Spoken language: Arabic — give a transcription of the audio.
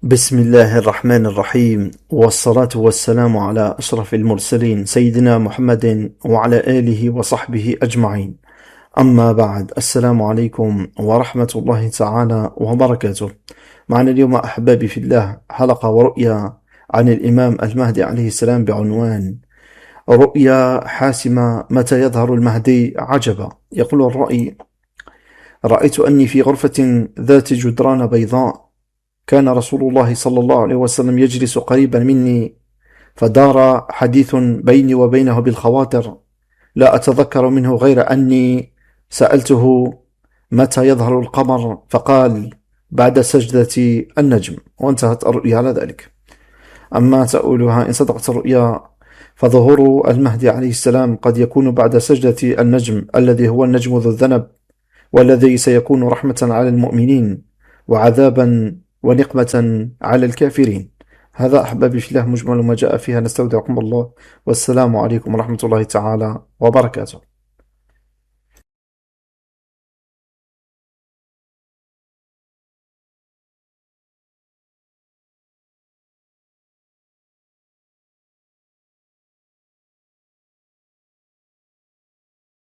بسم الله الرحمن الرحيم، والصلاة والسلام على أشرف المرسلين سيدنا محمد وعلى آله وصحبه أجمعين. أما بعد، السلام عليكم ورحمة الله تعالى وبركاته. معنا اليوم أحبابي في الله حلقة ورؤيا عن الإمام المهدي عليه السلام بعنوان رؤيا حاسمة: متى يظهر المهدي؟ عجبا. يقول الرأي: رأيت أني في غرفة ذات جدران بيضاء، كان رسول الله صلى الله عليه وسلم يجلس قريبا مني، فدار حديث بيني وبينه بالخواطر، لا أتذكر منه غير أني سألته: متى يظهر القمر؟ فقال: بعد سجدة النجم. وانتهت الرؤيا على ذلك. أما تأولها إن صدقت الرؤيا، فظهور المهدي عليه السلام قد يكون بعد سجدة النجم، الذي هو النجم ذو الذنب، والذي سيكون رحمة على المؤمنين وعذابا ونقمة على الكافرين. هذا أحبابي في الله مجمل ما جاء فيها، نستودعكم الله، والسلام عليكم ورحمة الله تعالى وبركاته.